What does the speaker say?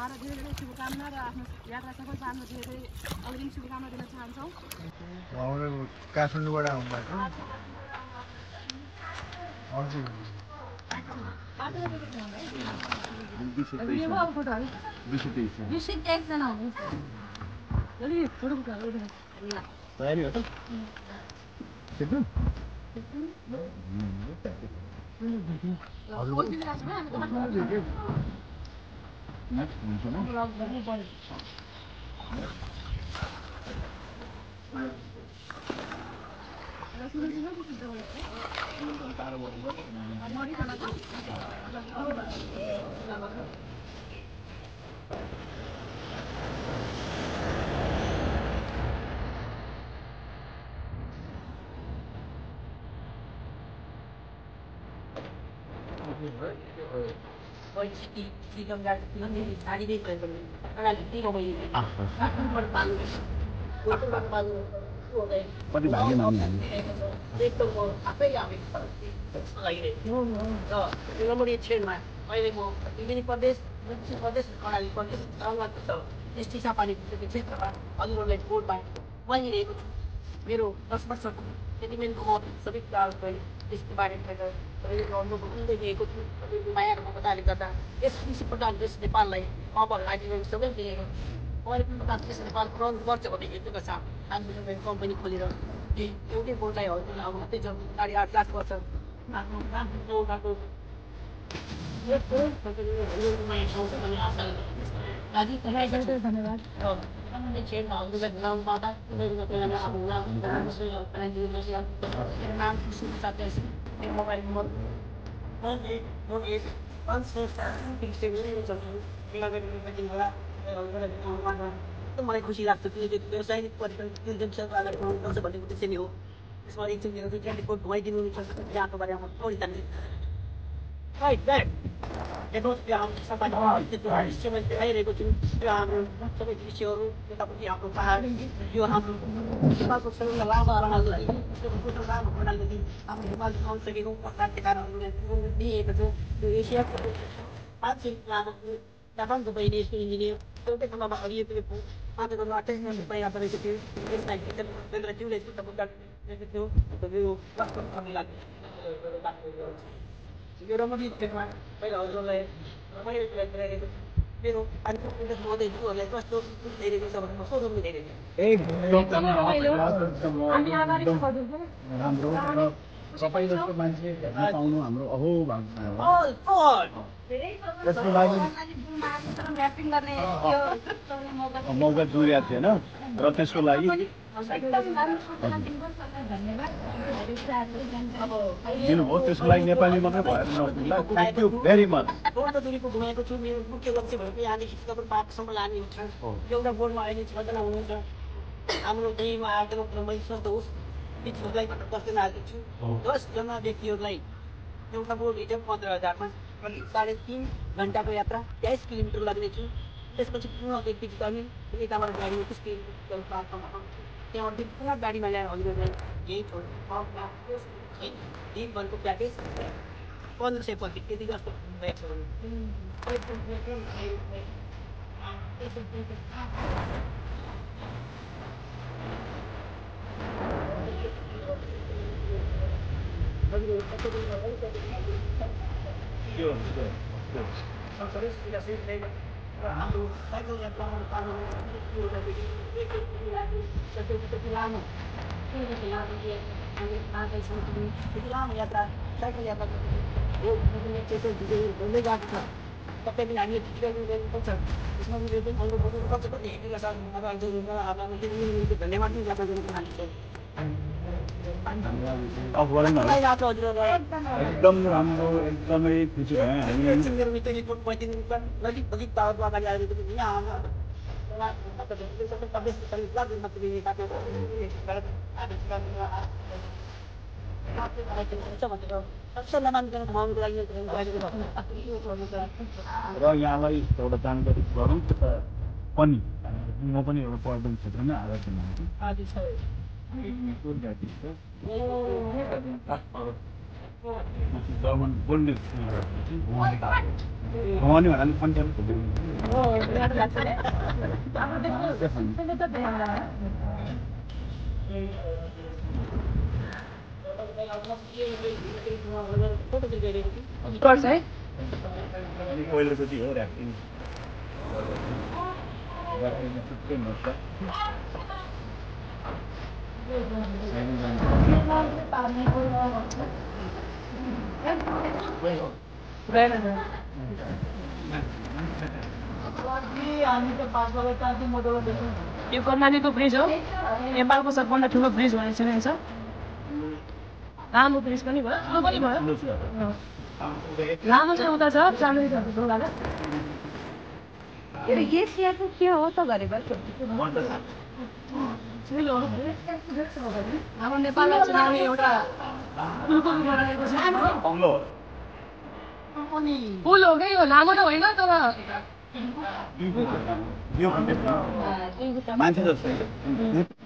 उहाँलाई धेरै धेरै शुभकामना र आफ्नो यात्रा सफल पार्न धेरै अग्रिम शुभकामना दिन चाहन्छौँ। काठमाडौँबाट आउनुभएको कति भाग्य मान्ने हामी अहिले म त्रिवेणी प्रदेश दक्षिण प्रदेश कर्णाली प्रदेश एसटी सापानीको क्षेत्रमा हजुरहरूलाई भोट मागिरहेको छु। मेरो 10 वर्षको सेटिमेन्टको म सबै कुराहरू त्यसको बारेमा अनुभव दिएको छु। तपाईँको माया र ममताले गर्दा यस कृषि प्रधान देश नेपाललाई अब हामीले सबै दिएको देश नेपाल पुऱ्याउनु पर्छ भन्ने हेतुका साथ हामीले कम्पनी खोलेर एउटै बोर्डलाई हजुर अब मात्रै 8.5 लाख पर्छ मोबाइल नम्बर मलाई खुसी लाग्छ कि व्यवसायिक भन्ने उद्देश्य नै हो। त्यसमा एकचोटि घुमाइदिनु यहाँको बारेमा थोरै जान्छु। देखाइरहेको छु यो हाम्रो सबै दृश्यहरू यतापट्टि हाम्रो पाहाड यो हाम्रो नेपालको सबैभन्दा लामो प्रणाली हाम्रो हिमाल देखाउन सकेको देखाएर दिएको छु। यो एसियाको 500 लामो जापान दुबई देशको इन्जिनियर एउटै खण्डमा हरिएको मात्र गर्नु 28 मिनट प्रयास गरेको थियो। यसलाई जिउले यो रमणीय क्षेत्रमा पहिला हजुरलाई मेरो महोदयज्यूहरूलाई कस्तो हेरेको छ भने कस्तो रुमले हेरेको सबै जस्तो मान्छे हेर्न पाउनु हाम्रो अहो मौका दुर्या थिएन र त्यसको लागि दिनुभयो। त्यसको लागि नेपाली मात्रै भएर नहुँला। Thank you very much. दूरीको घुमाएको छु। मेरो मुख्य लक्ष्य भएको यहाँदेखि सिङ्गापुर पार्कसम्म लाने हुन्छ। एउटा बोर्डमा अहिले 6 जना हुनुहुन्छ। हाम्रो त्यहीमा आएको मैले सन्तोष बिचहरूलाई 10 जना हालेको छु। 10 जना व्यक्तिहरूलाई एउटा बोर्ड रिजर्भ 15,000 मा 3.5 घन्टाको यात्रा 23 किलोमिटर लाग्नेछु। त्यसपछि पुनः व्यक्तिगत हामी यताबाट गाडी 21 किलोमिटर पार्कमा त्यहाँबाट पुनः गाडीमा ल्याएर हजुरहरूलाई यही दिनभरको प्याकेज 1550 त्यति जस्तो भएको हाम्रो साइकल यात्रामा लामो यात्रा साइकल यात्रा हुँदै गएको छ। तपाईँ पनि हामीले पर्छ त्यसमा धन्यवाद पनि ज्ञापन गर्न चाहन्छु। एकदम राम्रो एकदमै खुसी भएँ हामी। र यहाँलाई एउटा जानकारी गरौँ पनि म पनि एउटा पर्यटन क्षेत्रमा आधार दिन्छु। जर्मन बोल्ने भवानी भन्नाले कन्टेम्प गर्छ है पहिलोचोटि हो ऱ्याफ्टिङ थुप्रै मजा यो कर्णालीको ब्रिज हो नेपालको सबभन्दा ठुलो ब्रिज भनेर सुनेको छ लामो ब्रिज पनि भयो ठुलो पनि भयो लामो चाहिँ उता छ के हो त गरेको हाम्रो नेपाललाई चिनाउने एउटा पुल हो कि यो लामो त होइन तर यो मान्छे जस्तो